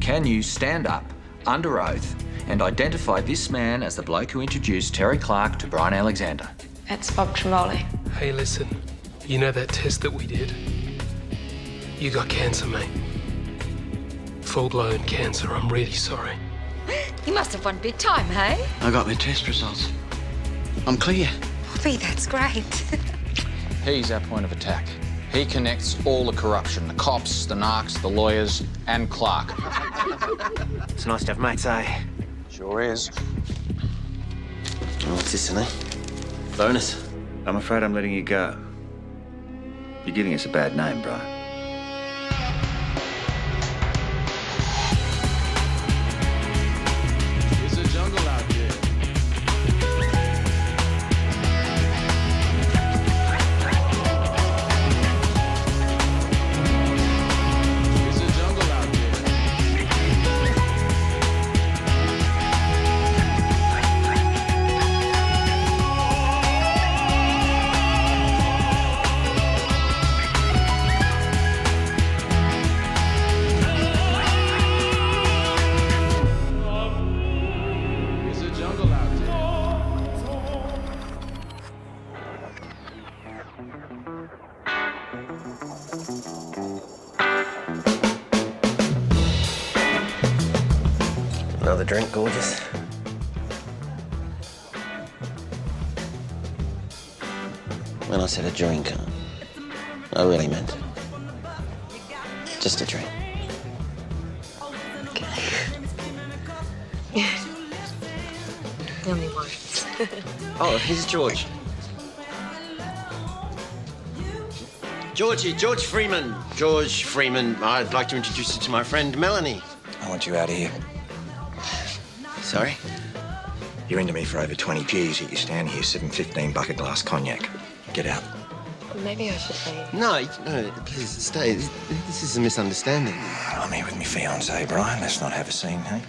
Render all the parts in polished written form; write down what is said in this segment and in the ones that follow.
can you stand up under oath and identify this man as the bloke who introduced Terry Clark to Brian Alexander? That's Bob Trimbole. Hey, listen. You know that test that we did? You got cancer, mate. Full-blown cancer. I'm really sorry. You must have won big time, hey? I got my test results. I'm clear. Bobby, that's great. He's our point of attack. He connects all the corruption, the cops, the narcs, the lawyers, and Clark. It's nice to have mates, eh? Sure is. Oh, what's this, Sonny? Bonus. I'm afraid I'm letting you go. You're giving us a bad name, Brian. There's a jungle out there. There's a jungle out there. There's a jungle out there. Another drink, gorgeous. When I said a drink, I really meant it. Just a drink. Only once. Oh, here's George. George Freeman. George Freeman. I'd like to introduce you to my friend Melanie. I want you out of here. Sorry? You're into me for over 20 Gs, yet you stand here sipping 15 bucket glass cognac. Get out. Maybe I should leave. No, please stay. This is a misunderstanding. I'm here with my fiancée, Brian. Let's not have a scene, hey?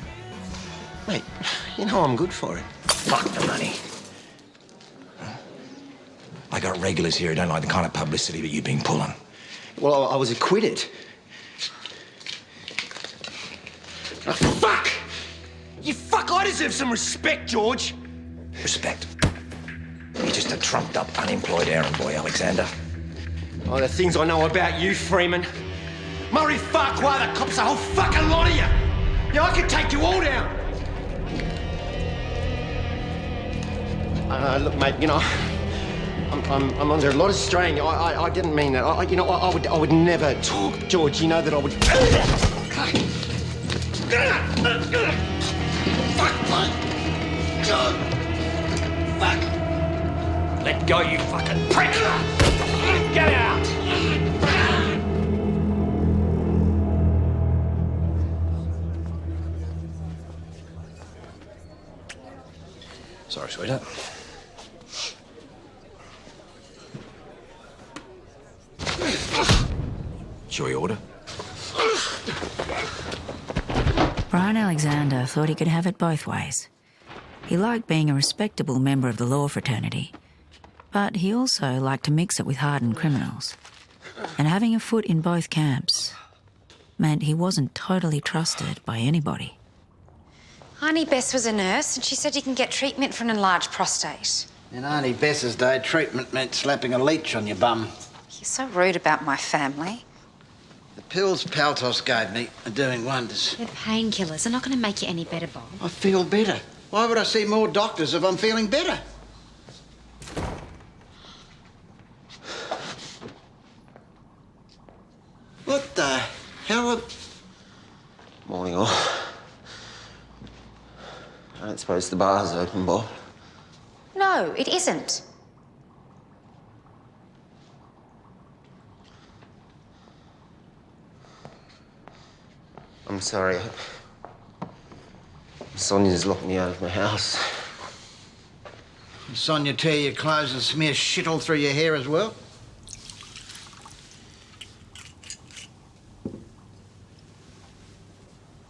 Mate, you know I'm good for it. Fuck the money. I got regulars here who don't like the kind of publicity that you've been pulling. Well, I was acquitted. Oh, fuck! You fuck! I deserve some respect, George. Respect. You're just a trumped-up, unemployed errand boy, Alexander. Oh, the things I know about you, Freeman. Murray Farquhar, the cops, a whole fucking lot of you. Yeah, I could take you all down. Look, mate, you know, I'm under a lot of strain. I didn't mean that. I would never talk, George. You know that I would. Fuck, mate. Fuck. Let go, you fucking prick. Get out. Sorry, sweetheart. Shall we order? Brian Alexander thought he could have it both ways. He liked being a respectable member of the law fraternity, but he also liked to mix it with hardened criminals. And having a foot in both camps meant he wasn't totally trusted by anybody. Auntie Bess was a nurse and she said you can get treatment for an enlarged prostate. In Auntie Bess's day, treatment meant slapping a leech on your bum. You're so rude about my family. The pills Paltos gave me are doing wonders. They're painkillers. They're not going to make you any better, Bob. I feel better. Why would I see more doctors if I'm feeling better? What the hell? Morning, all. I don't suppose the bar's open, Bob. No, it isn't. I'm sorry. Sonia's locked me out of my house. Sonia tear your clothes and smear shit all through your hair as well?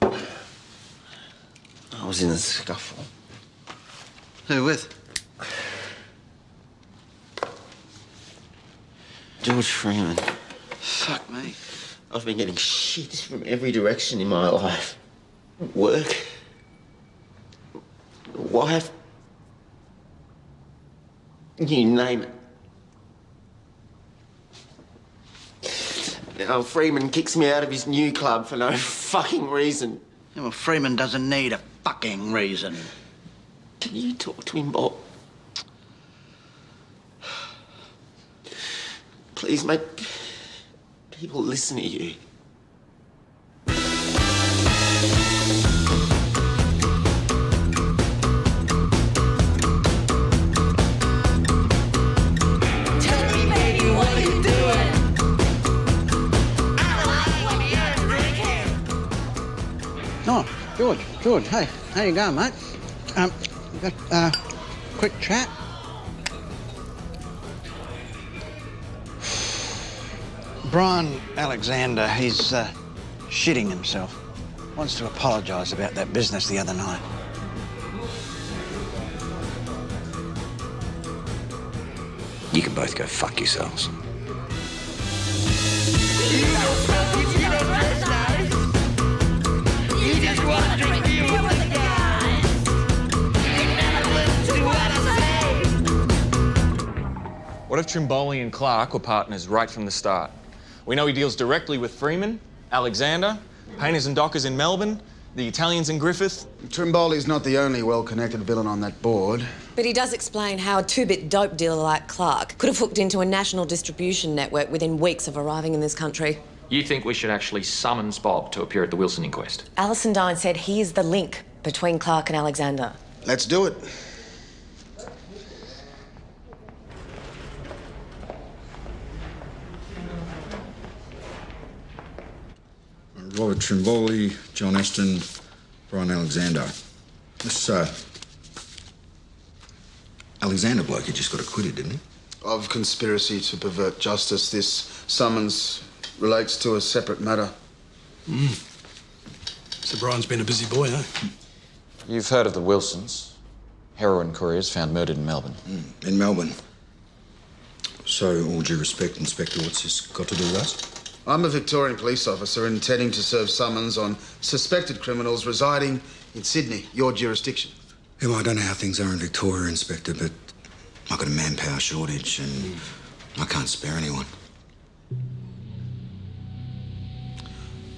I was in a scuffle. Who with? George Freeman. Fuck me. I've been getting shit from every direction in my life. work, wife, you name it. Now Freeman kicks me out of his new club for no fucking reason. Yeah, well, Freeman doesn't need a fucking reason. Can you talk to him, Bob? Please make people listen to you. Oh, George, hey, how you going, mate? We got a quick chat. Brian Alexander, he's shitting himself. Wants to apologise about that business the other night. You can both go fuck yourselves. What if Trimbole and Clark were partners right from the start? We know he deals directly with Freeman, Alexander, painters and dockers in Melbourne, the Italians in Griffith. Trimbole's not the only well-connected villain on that board. But he does explain how a two-bit dope dealer like Clark could have hooked into a national distribution network within weeks of arriving in this country. You think we should actually summons Bob to appear at the Wilson inquest? Allison Dine said he is the link between Clark and Alexander. Let's do it. Robert Trimbole, John Aston, Brian Alexander. This, Alexander bloke, he just got acquitted, didn't he? Of conspiracy to pervert justice, this summons relates to a separate matter. So Brian's been a busy boy, eh? You've heard of the Wilsons. Heroin couriers found murdered in Melbourne. In Melbourne. So, all due respect, Inspector, what's this got to do with us? I'm a Victorian police officer intending to serve summons on suspected criminals residing in Sydney, your jurisdiction. Yeah, well, I don't know how things are in Victoria, Inspector, but I've got a manpower shortage and I can't spare anyone.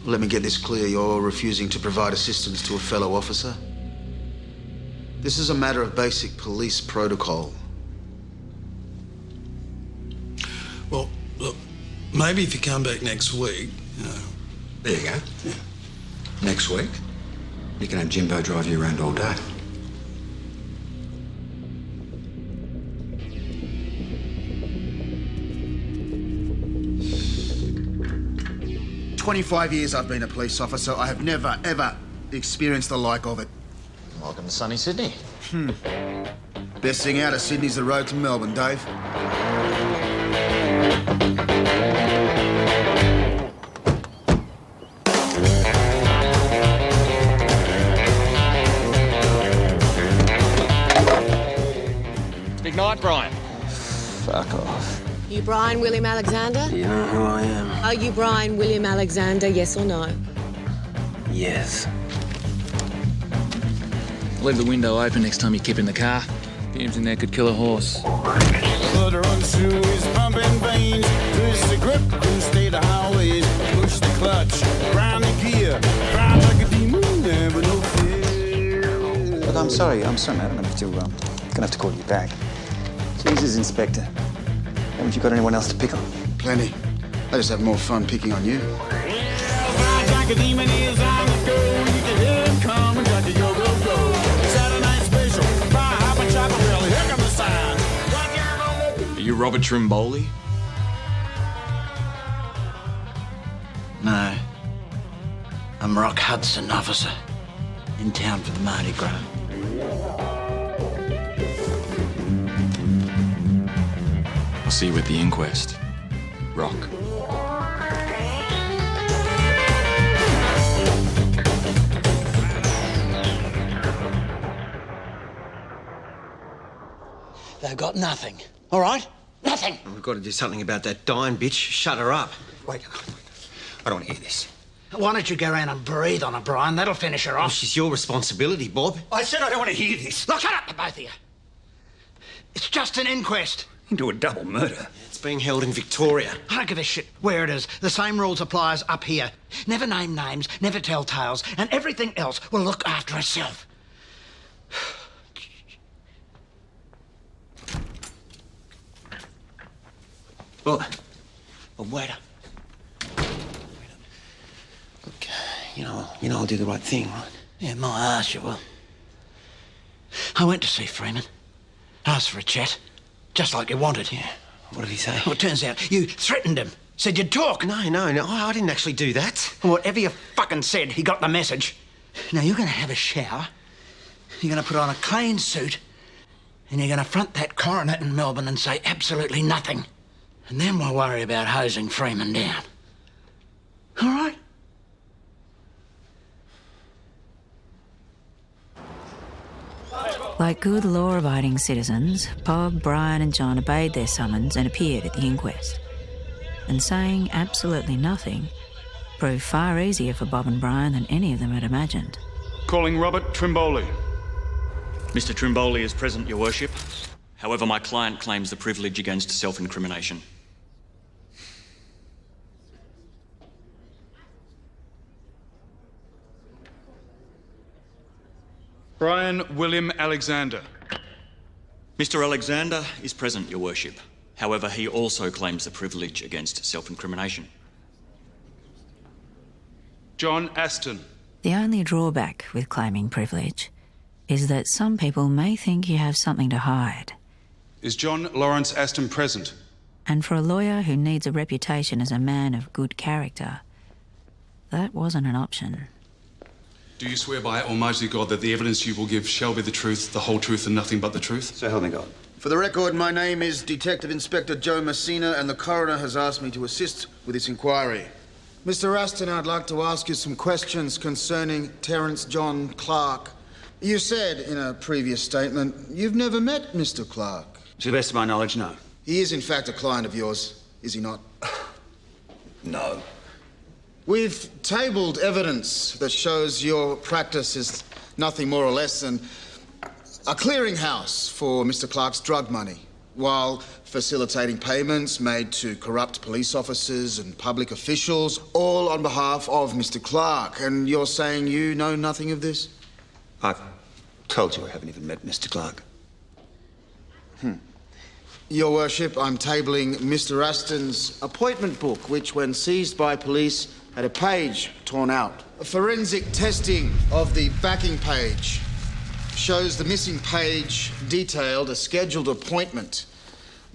Let me get this clear. You're refusing to provide assistance to a fellow officer? This is a matter of basic police protocol. Well, look, maybe if you come back next week, you know. There you go. Yeah. Next week, you can have Jimbo drive you around all day. "25 years I've been a police officer. I have never, ever experienced the like of it. Welcome to sunny Sydney. Best thing out of Sydney's the road to Melbourne, Dave. Big night, Brian. Fuck off. You Brian William Alexander? You know who I am? Are you Brian William Alexander, yes or no? Yes. Leave the window open next time you keep in the car. Fumes in there could kill a horse. Blood runs through his pumping veins. Twist the grip and stay the highways. Push the clutch, grind the gear. Ride like a demon, never no fear. Look, I'm sorry, mate. I'm gonna have to call you back. Jesus, Inspector. Haven't you got anyone else to pick on? Plenty. I just have more fun picking on you. Ride like a demon is on the go. You can hear him coming, got the go-go-go. Saturday night special. Fire, hop and chop and grill. Here come the sign. Are you Robert Trimbole? No. I'm Rock Hudson, officer. In town for the Mardi Gras. I'll see you at the inquest. Rock. They've got nothing, all right? Nothing. We've got to do something about that dying bitch. Shut her up. Wait. I don't want to hear this. Why don't you go around and breathe on her, Brian? That'll finish her Well, off. she's your responsibility, Bob. I said I don't want to hear this. Look, shut up, the both of you. It's just an inquest. Into a double murder. It's being held in Victoria. I don't give a shit where it is. The same rules apply as up here. Never name names, never tell tales, and everything else will look after itself. Well, waiter. Look, you know I'll do the right thing, right? Yeah, my arse, you will. I went to see Freeman. Asked for a chat. Just like you wanted. Yeah. What did he say? Well, it turns out you threatened him. Said you'd talk. No, I didn't actually do that. Whatever you fucking said, he got the message. Now, you're going to have a shower. You're going to put on a clean suit. And you're going to front that coroner in Melbourne and say absolutely nothing. And then we'll worry about hosing Freeman down. All right? Like good law-abiding citizens, Bob, Brian and John obeyed their summons and appeared at the inquest. And saying absolutely nothing proved far easier for Bob and Brian than any of them had imagined. Calling Robert Trimbole. Mr. Trimbole is present, Your Worship. However, my client claims the privilege against self-incrimination. Brian William Alexander. Mr. Alexander is present, Your Worship. However, he also claims the privilege against self-incrimination. John Aston. The only drawback with claiming privilege is that some people may think you have something to hide. Is John Lawrence Aston present? And for a lawyer who needs a reputation as a man of good character, that wasn't an option. Do you swear by Almighty God that the evidence you will give shall be the truth, the whole truth, and nothing but the truth? So help me God. For the record, my name is Detective Inspector Joe Messina, and the coroner has asked me to assist with this inquiry. Mr. Aston, I'd like to ask you some questions concerning Terence John Clark. You said in a previous statement you've never met Mr. Clark. To the best of my knowledge, no. He is, in fact, a client of yours, is he not? No. We've tabled evidence that shows your practice is nothing more or less than a clearinghouse for Mr. Clark's drug money, while facilitating payments made to corrupt police officers and public officials, all on behalf of Mr. Clark. And you're saying you know nothing of this? I've told you I haven't even met Mr. Clark. Your Worship, I'm tabling Mr. Aston's appointment book, which, when seized by police, had a page torn out. A forensic testing of the backing page shows the missing page detailed a scheduled appointment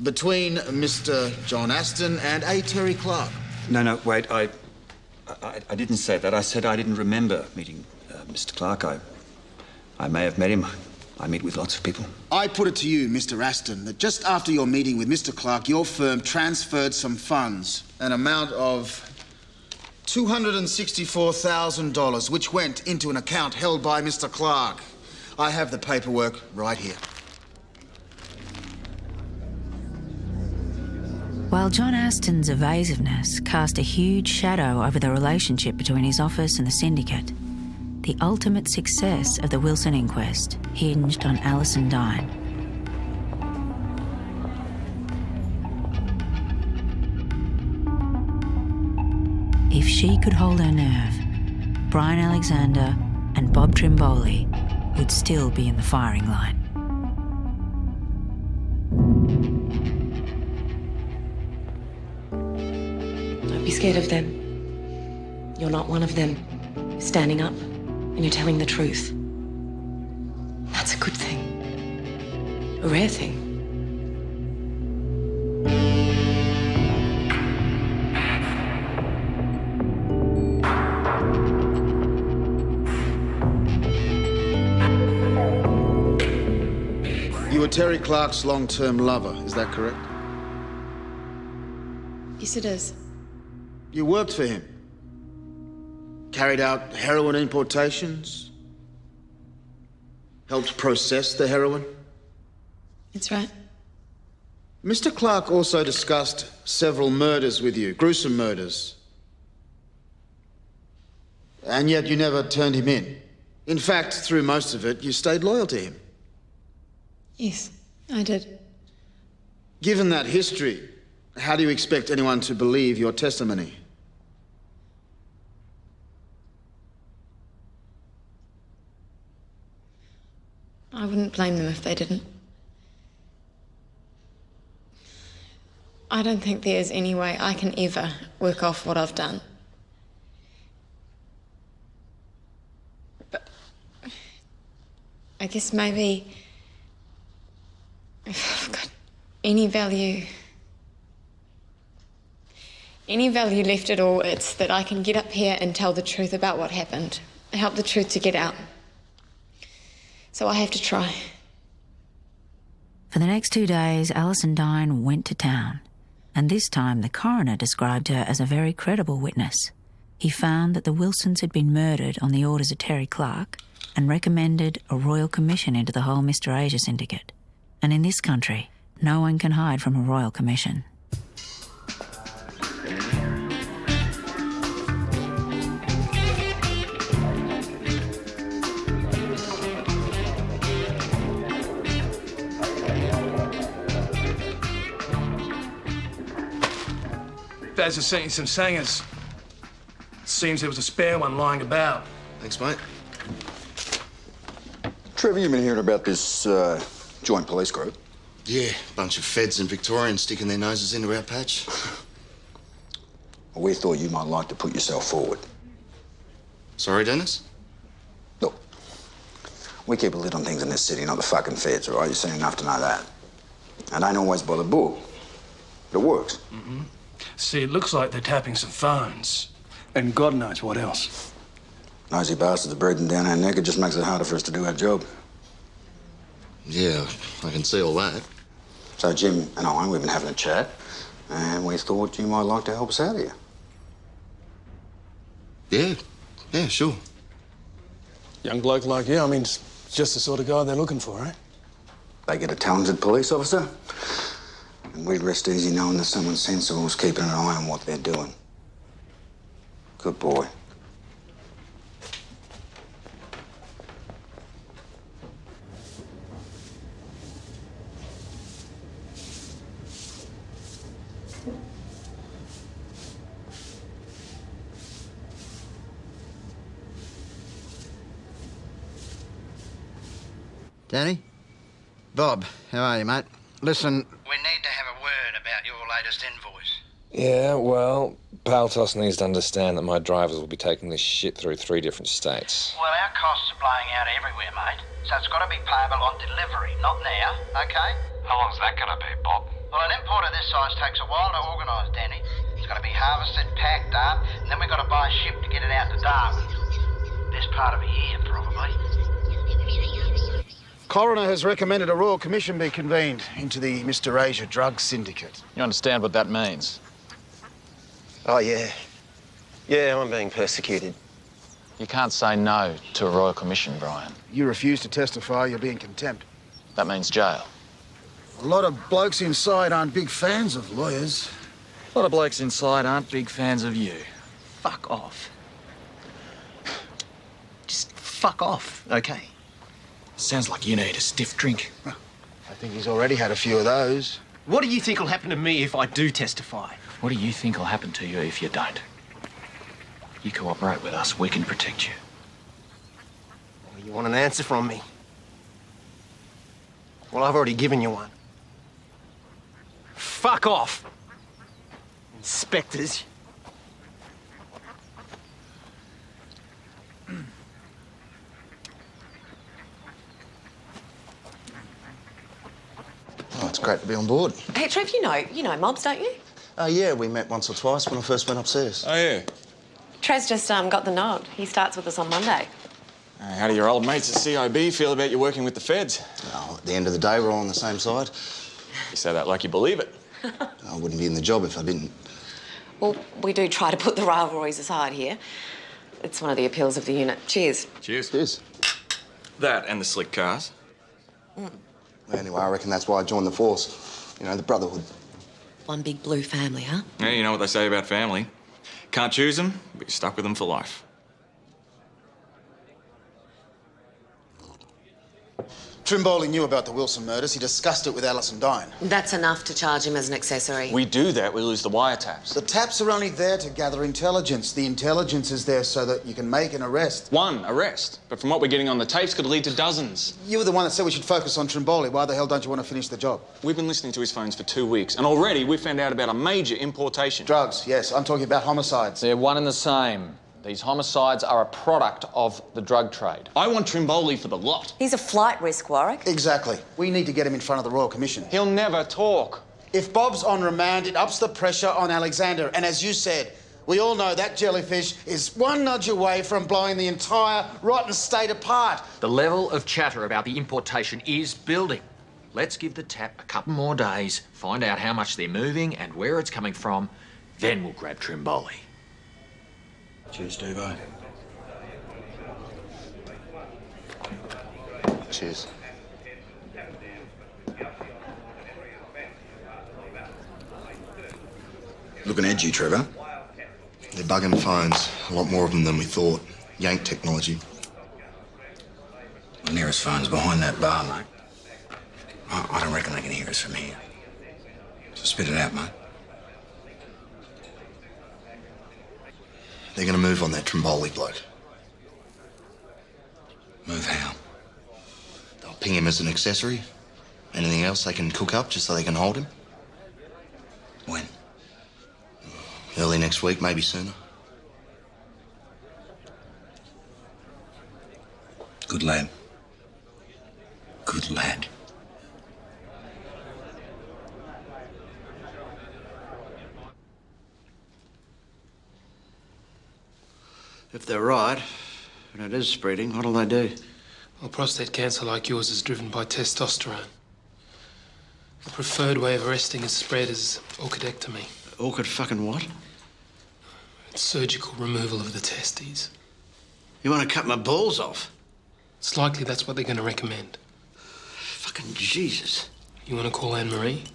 between Mr. John Aston and A. Terry Clark. No, wait, I didn't say that. I said I didn't remember meeting Mr. Clark. I may have met him. I meet with lots of people. I put it to you, Mr. Aston, that just after your meeting with Mr. Clark, your firm transferred some funds, an amount of $264,000, which went into an account held by Mr. Clark. I have the paperwork right here. While John Aston's evasiveness cast a huge shadow over the relationship between his office and the syndicate, the ultimate success of the Wilson inquest hinged on Allison dying. If she could hold her nerve, Brian Alexander and Bob Trimbole would still be in the firing line. Don't be scared of them. You're not one of them. You're standing up and you're telling the truth. That's a good thing. A rare thing. You were Terry Clark's long-term lover, is that correct? Yes, it is. You worked for him? Carried out heroin importations? Helped process the heroin? That's right. Mr. Clark also discussed several murders with you, gruesome murders. And yet you never turned him in. In fact, through most of it, you stayed loyal to him. Yes, I did. Given that history, how do you expect anyone to believe your testimony? I wouldn't blame them if they didn't. I don't think there's any way I can ever work off what I've done. But I guess maybe if I've got any value left at all, it's that I can get up here and tell the truth about what happened, help the truth to get out. So I have to try. For the next 2 days, Allison Dine went to town, and this time the coroner described her as a very credible witness. He found that the Wilsons had been murdered on the orders of Terry Clark and recommended a royal commission into the whole Mr. Asia syndicate. And in this country, no one can hide from a royal commission. Daz has sent you some sangers. Seems there was a spare one lying about. Thanks, mate. Trevor, you've been hearing about this joint police group? Yeah, bunch of feds and Victorians sticking their noses into our patch. Well, we thought you might like to put yourself forward. Sorry, Dennis? Look, we keep a lid on things in this city, not the fucking feds, all right? You've seen enough to know that. And ain't always by the book, but it works. Mm-hmm. See, it looks like they're tapping some phones. And God knows what else. Nosy bastards are breathing down our neck. It just makes it harder for us to do our job. Yeah, I can see all that. So Jim and I, we've been having a chat, and we thought you might like to help us out here. Yeah, sure. Young bloke like you, I mean, it's just the sort of guy they're looking for, eh? They get a talented police officer, and we'd rest easy knowing that someone sensible is keeping an eye on what they're doing. Good boy. Danny? Bob, how are you, mate? Listen, we need to have a word about your latest invoice. Yeah, well, Paltos needs to understand that my drivers will be taking this shit through 3 different states. Well, our costs are blowing out everywhere, mate. So it's got to be payable on delivery, not now, OK? How long's that gonna be, Bob? Well, an import of this size takes a while to organise, Danny. It's got to be harvested, packed up, and then we've got to buy a ship to get it out to Darwin. Best part of a year, probably. Coroner has recommended a royal commission be convened into the Mr. Asia drug syndicate. You understand what that means? Oh, yeah. Yeah, I'm being persecuted. You can't say no to a royal commission, Brian. You refuse to testify, you'll be in contempt. That means jail. A lot of blokes inside aren't big fans of lawyers. A lot of blokes inside aren't big fans of you. Fuck off. Just fuck off, okay? Sounds like you need a stiff drink. I think he's already had a few of those. What do you think will happen to me if I do testify? What do you think will happen to you if you don't? You cooperate with us, we can protect you. You want an answer from me? Well, I've already given you one. Fuck off, inspectors. Oh, it's great to be on board. Hey, Trev, you know mobs, don't you? Yeah, we met once or twice when I first went upstairs. Oh, yeah? Trez just got the nod. He starts with us on Monday. How do your old mates at CIB feel about you working with the feds? Well, at the end of the day, we're all on the same side. You say that like you believe it. I wouldn't be in the job if I didn't. Well, we do try to put the rivalries aside here. It's one of the appeals of the unit. Cheers. Cheers. Cheers. That and the slick cars. Anyway, I reckon that's why I joined the force. You know, the Brotherhood. One big blue family, huh? Yeah, you know what they say about family. Can't choose them, but you're stuck with them for life. Trimbole knew about the Wilson murders. He discussed it with Allison dying. That's enough to charge him as an accessory. We do that, we lose the wiretaps. The taps are only there to gather intelligence. The intelligence is there so that you can make an arrest. One arrest, but from what we're getting on the tapes could lead to dozens. You were the one that said we should focus on Trimbole. Why the hell don't you want to finish the job? We've been listening to his phones for 2 weeks, and already we've found out about a major importation. Drugs, yes. I'm talking about homicides. They're one and the same. These homicides are a product of the drug trade. I want Trimbole for the lot. He's a flight risk, Warwick. Exactly. We need to get him in front of the Royal Commission. He'll never talk. If Bob's on remand, it ups the pressure on Alexander. And as you said, we all know that jellyfish is one nudge away from blowing the entire rotten state apart. The level of chatter about the importation is building. Let's give the tap a couple more days, find out how much they're moving and where it's coming from, then we'll grab Trimbole. Cheers, Duvo. Cheers. Looking edgy, Trevor. They're bugging phones. A lot more of them than we thought. Yank technology. The nearest phone's behind that bar, mate. I don't reckon they can hear us from here. So spit it out, mate. They're going to move on that Trimbole bloke. Move how? They'll ping him as an accessory. Anything else they can cook up just so they can hold him. When? Early next week, maybe sooner. Good lad. Good lad. If they're right, and it is spreading, what'll they do? Well, prostate cancer like yours is driven by testosterone. The preferred way of arresting its spread is orchidectomy. Orchid fucking what? It's surgical removal of the testes. You want to cut my balls off? It's likely that's what they're going to recommend. Fucking Jesus. You want to call Anne-Marie?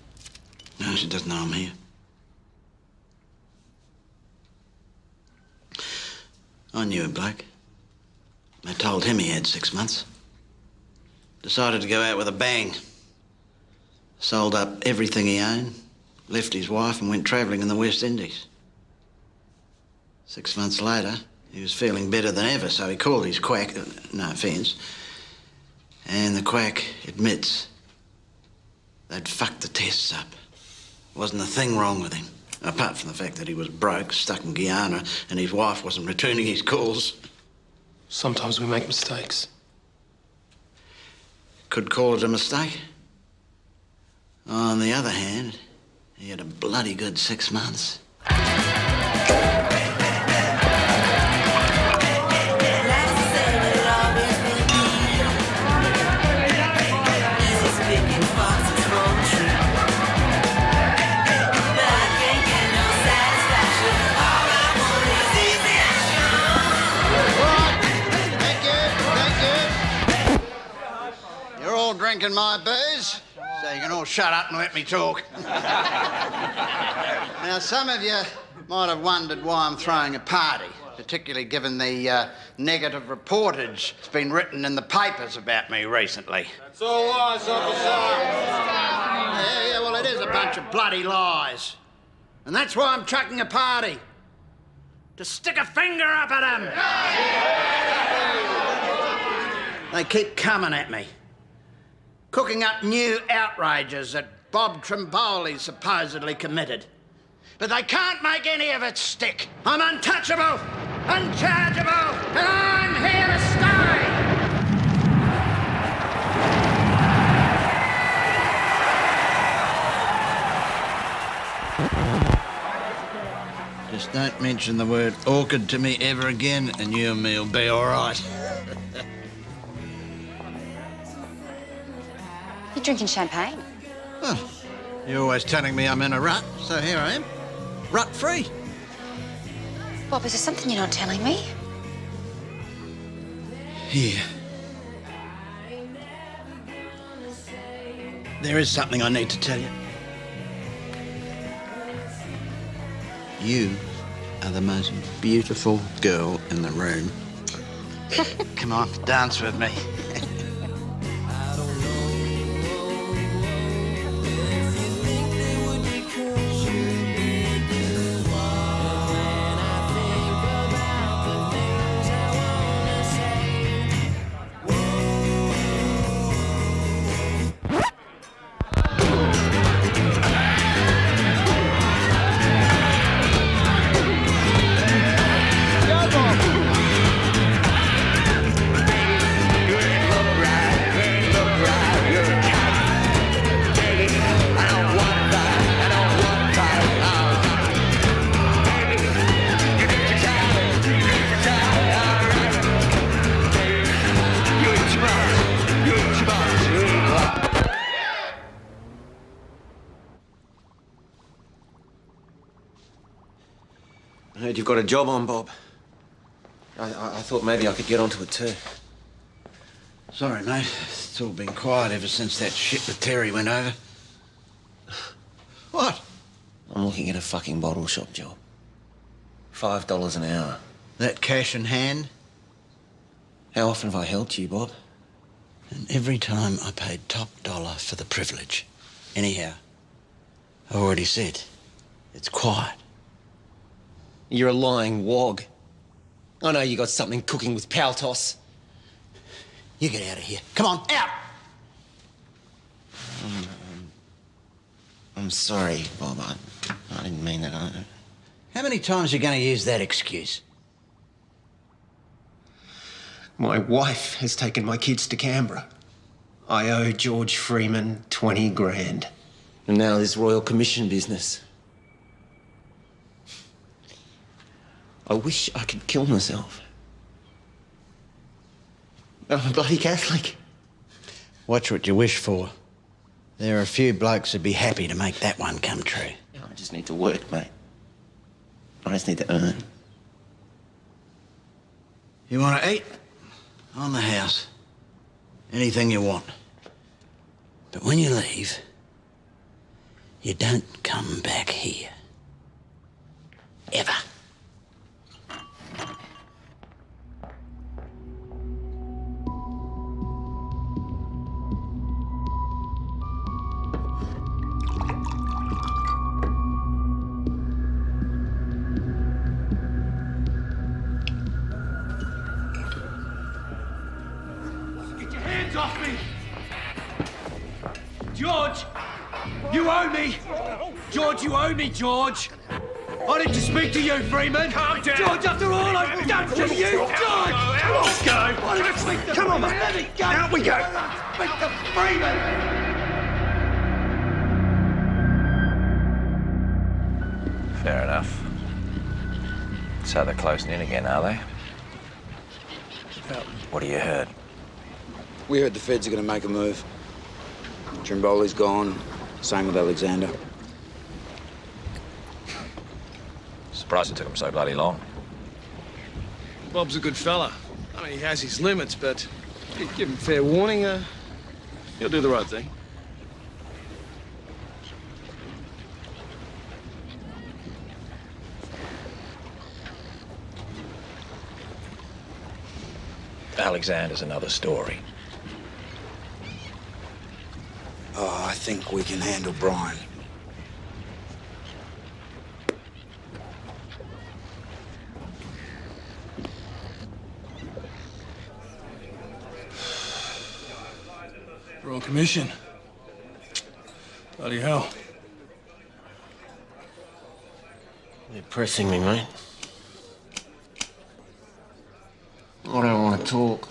No, she doesn't know I'm here. I knew a bloke. I told him he had 6 months. Decided to go out with a bang. Sold up everything he owned, left his wife and went travelling in the West Indies. 6 months later, he was feeling better than ever, so he called his quack, no offence, and the quack admits they'd fucked the tests up. Wasn't a thing wrong with him, apart from the fact that he was broke, stuck in Guyana, and his wife wasn't returning his calls. Sometimes we make mistakes. Could call it a mistake. On the other hand, he had a bloody good 6 months. You're all drinking my booze, so you can all shut up and let me talk. Now, some of you might have wondered why I'm throwing a party, particularly given the negative reportage that's been written in the papers about me recently. It's all lies, officer. Yeah, well, it is a bunch of bloody lies. And that's why I'm chucking a party. To stick a finger up at them. They keep coming at me. Cooking up new outrages that Bob Trimbole supposedly committed. But they can't make any of it stick. I'm untouchable, unchargeable, and I'm here to stay! Just don't mention the word orchid to me ever again, and you and me'll be all right. You're drinking champagne. Well, you're always telling me I'm in a rut, so here I am. Rut-free. Bob, is there something you're not telling me? Here. There is something I need to tell you. You are the most beautiful girl in the room. Come on, dance with me. Heard you've got a job on, Bob. I thought maybe I could get onto it too. Sorry, mate. It's all been quiet ever since that shit with Terry went over. What? I'm looking at a fucking bottle shop job. $5 an hour. That cash in hand? How often have I helped you, Bob? And every time I paid top dollar for the privilege. Anyhow, I already said, it's quiet. You're a lying wog. I know you got something cooking with Paltos. You get out of here. Come on, out! I'm sorry, Bob. I didn't mean that. How many times are you going to use that excuse? My wife has taken my kids to Canberra. I owe George Freeman 20 grand. And now this Royal Commission business. I wish I could kill myself. I'm a bloody Catholic. Watch what you wish for. There are a few blokes who'd be happy to make that one come true. I just need to work, mate. I just need to earn. You want to eat? On the house. Anything you want. But when you leave, you don't come back here. Ever. Off me! George! You owe me! George, you owe me, George! I need to speak to you, Freeman! Calm down! George, after all I've done to you, George! Let's go! I need to speak to Come on, mate! Let me go! Out we go! Speak to Freeman! Fair enough. So they're closing in again, are they? What have you heard? We heard the feds are going to make a move. Trimbole's gone. Same with Alexander. Surprised it took them so bloody long. Bob's a good fella. I mean, he has his limits, but give him fair warning, he'll do the right thing. Alexander's another story. Oh, I think we can handle Brian. Royal Commission. Bloody hell. You're pressing me, mate. I don't want to talk.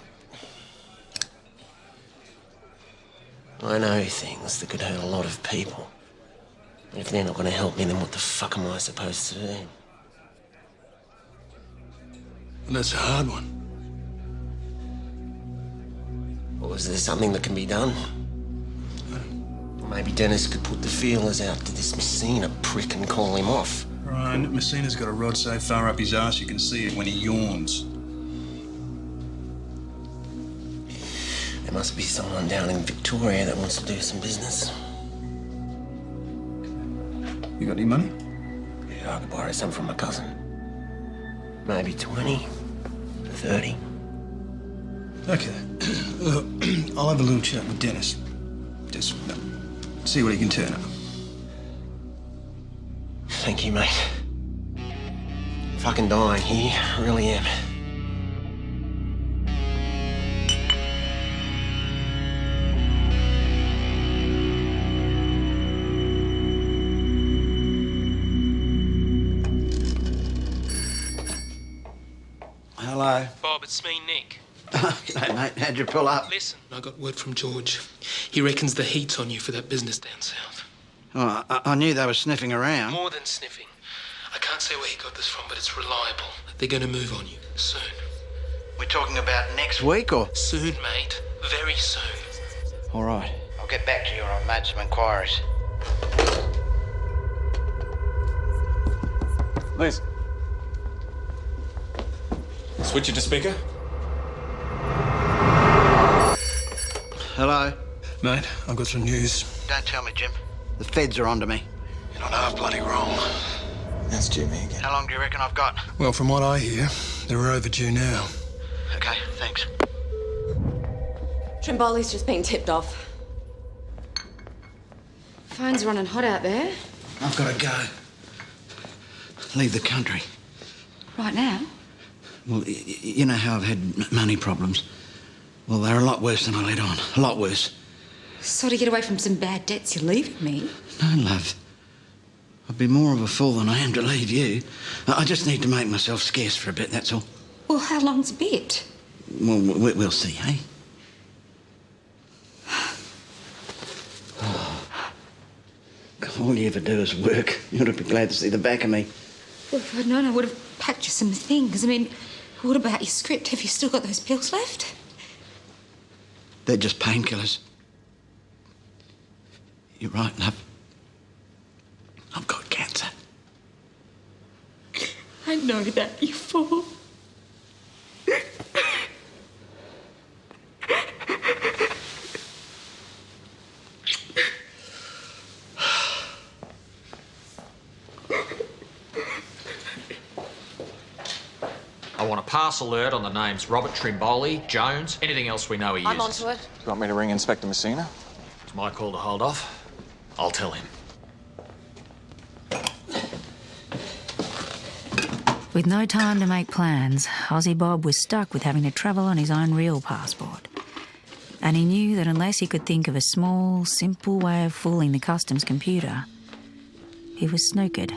I know things that could hurt a lot of people. But if they're not going to help me, then what the fuck am I supposed to do? Well, that's a hard one. Or is there something that can be done? Maybe Dennis could put the feelers out to this Messina prick and call him off. Brian, Messina's got a rod so far up his arse you can see it when he yawns. There must be someone down in Victoria that wants to do some business. You got any money? Yeah, I could borrow some from my cousin. Maybe 20, 30. Okay. I'll have a little chat with Dennis. Just see what he can turn up. Thank you, mate. Fucking dying here, I really am. Hello. Bob, it's me, Nick. G'day, mate. How'd you pull up? Listen, I got word from George. He reckons the heat's on you for that business down south. Oh, I knew they were sniffing around. More than sniffing. I can't say where he got this from, but it's reliable. They're going to move on you soon. We're talking about next week, or? Soon, mate. Very soon. All right. I'll get back to you or I've made some inquiries. Liz. Switch it to speaker. Hello? Mate, I've got some news. Don't tell me, Jim. The feds are onto me. You're not half bloody wrong. That's Jimmy again. How long do you reckon I've got? Well, from what I hear, they're overdue now. Okay, thanks. Trimbole's just been tipped off. Phone's running hot out there. I've got to go. Leave the country. Right now? Well, you know how I've had money problems. Well, they're a lot worse than I let on. A lot worse. So to get away from some bad debts, you're leaving me? No, love. I'd be more of a fool than I am to leave you. I just need to make myself scarce for a bit, that's all. Well, how long's a bit? Well, we'll see, eh? All you ever do is work. You ought to be glad to see the back of me. Well, if I'd known, I would have packed you some things. I mean, what about your script? Have you still got those pills left? They're just painkillers. You're right, love. I've got cancer. I know that, you fool. I want a pass alert on the names Robert Trimbole, Jones, anything else we know he uses. I'm onto it. Do you want me to ring Inspector Messina? It's my call to hold off. I'll tell him. With no time to make plans, Aussie Bob was stuck with having to travel on his own real passport. And he knew that unless he could think of a small, simple way of fooling the customs computer, he was snookered.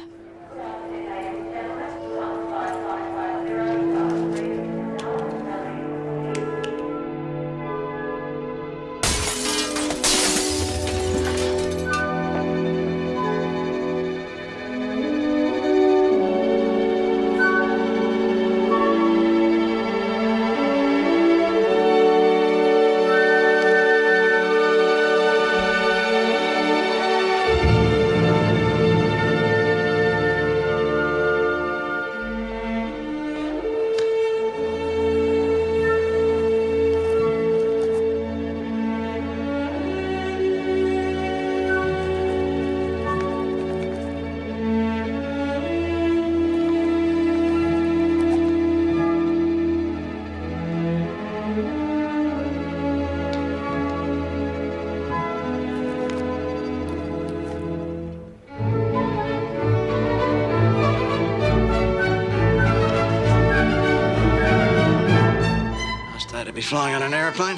To be flying on an aeroplane.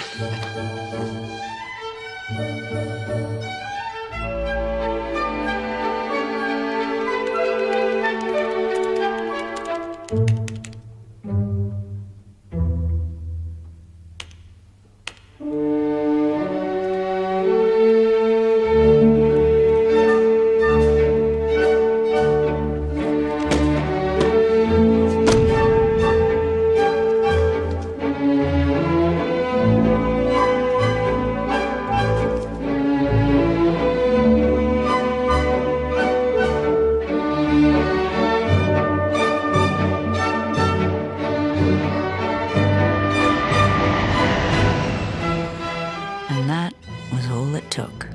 And that was all it took.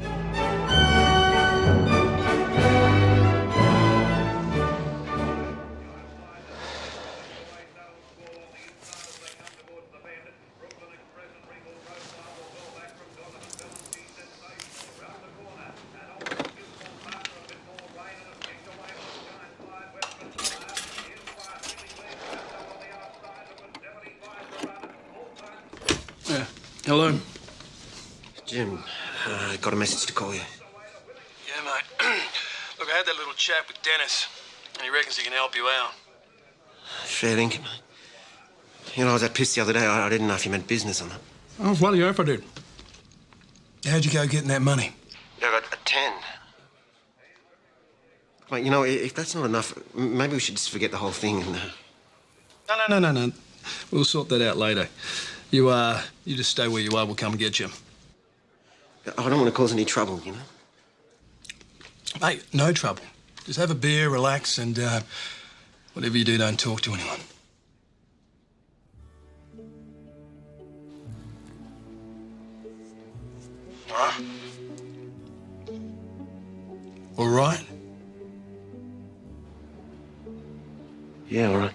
Yeah. Hello? Jim, got a message to call you. Yeah, mate. Look, I had that little chat with Dennis, and he reckons he can help you out. Fair dinkum, mate. You know, I was that pissed the other day. I didn't know if you meant business or not. Oh, well, yeah, if I did. How'd you go getting that money? Yeah, I got a 10. Mate, you know, if that's not enough, maybe we should just forget the whole thing and... No. We'll sort that out later. You just stay where you are. We'll come and get you. I don't want to cause any trouble, you know? Mate, no trouble. Just have a beer, relax, and whatever you do, don't talk to anyone. Huh? All right? Yeah, all right.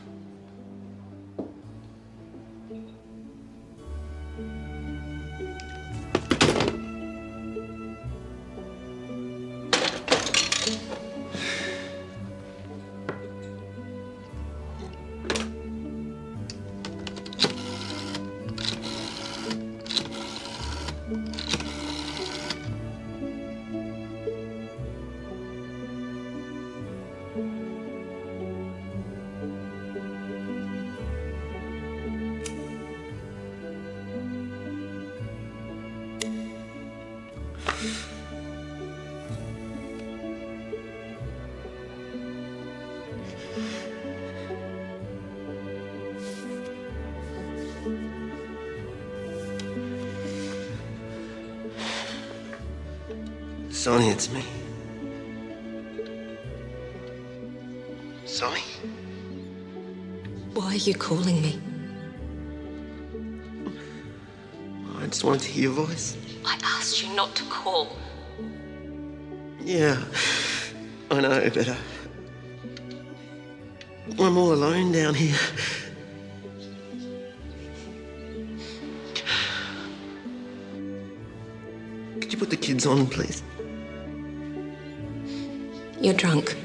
Sonny, it's me. Sonny? Why are you calling me? I just wanted to hear your voice. I asked you not to call. Yeah, I know, but I'm all alone down here. Could you put the kids on, please? You're drunk.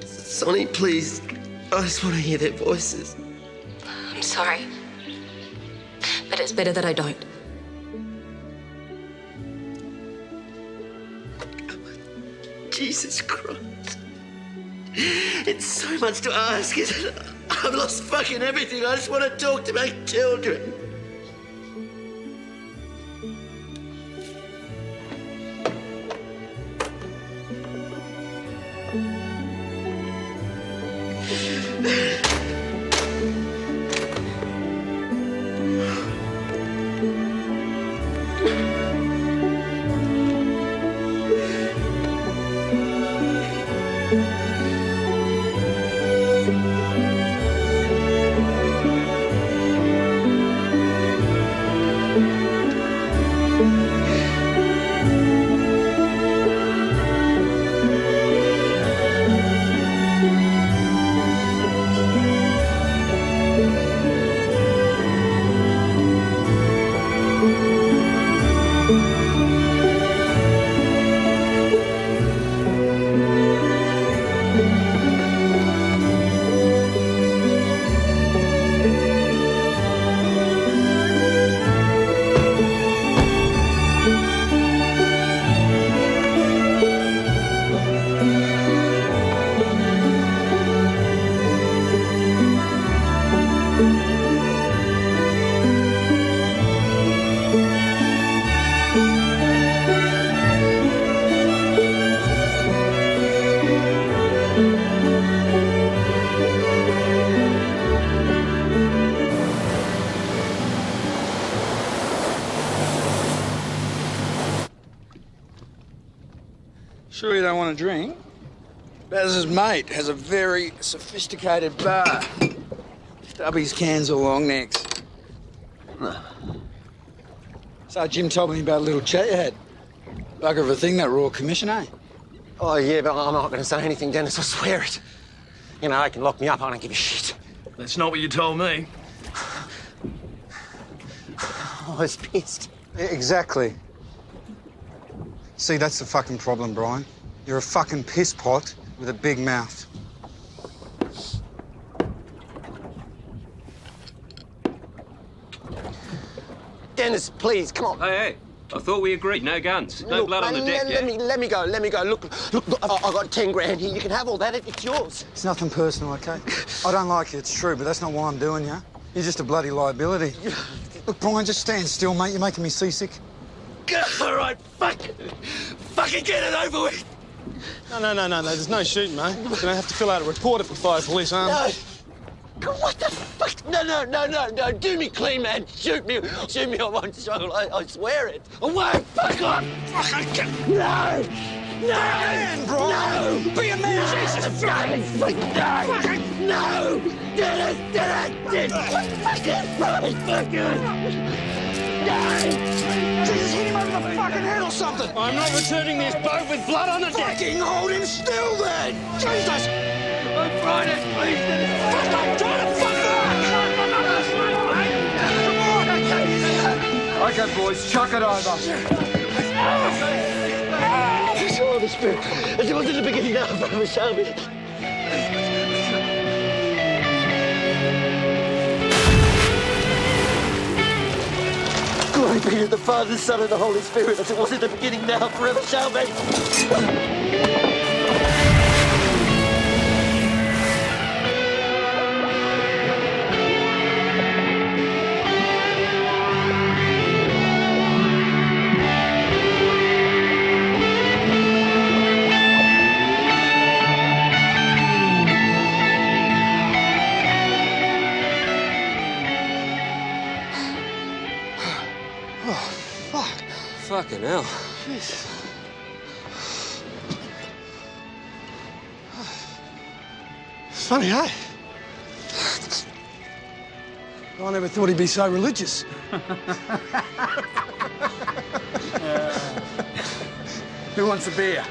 Sonny, please. I just want to hear their voices. I'm sorry. But it's better that I don't. Jesus Christ. It's so much to ask, isn't it? I've lost fucking everything. I just want to talk to my children. Sure you don't want a drink? Baz's mate has a very sophisticated bar. Stubby's cans or long necks. No. So Jim told me about a little chat you had. Bugger of a thing, that Royal Commission, eh? Oh, yeah, but I'm not going to say anything, Dennis. I swear it. You know, they can lock me up. I don't give a shit. That's not what you told me. I was pissed. Exactly. See, that's the fucking problem, Brian. You're a fucking piss pot with a big mouth. Dennis, please, come on. Hey, I thought we agreed, no guns, no Look, blood on the deck, yeah? Let me go. Look, I got 10 grand here. You can have all that. It's yours. It's nothing personal, okay? I don't like you, it's true, but that's not why I'm doing you. You're just a bloody liability. Look, Brian, just stand still, mate. You're making me seasick. All right, fucking get it over with. No, there's no shooting, mate. You're gonna have to fill out a report if we fire police arm. No. What the fuck? No, do me clean, man. Shoot me, I won't struggle. I swear it. I won't. Fuck off. No. Be a man, Brian. No. Be a man. Jesus Christ. No. Jesus, hit him over the fucking head or something! I'm not returning this boat with blood on the deck! Fucking hold him still then! Jesus! I'm trying to please them! I'm trying to fuck Okay, boys, chuck it over. It's all the spirit. As it was in the beginning now, forever shall be. Glory be to the Father, the Son, and the Holy Spirit, as it was in the beginning now, forever shall be. Fucking hell. Jeez. Funny, hey? I never thought he'd be so religious. Who wants a beer?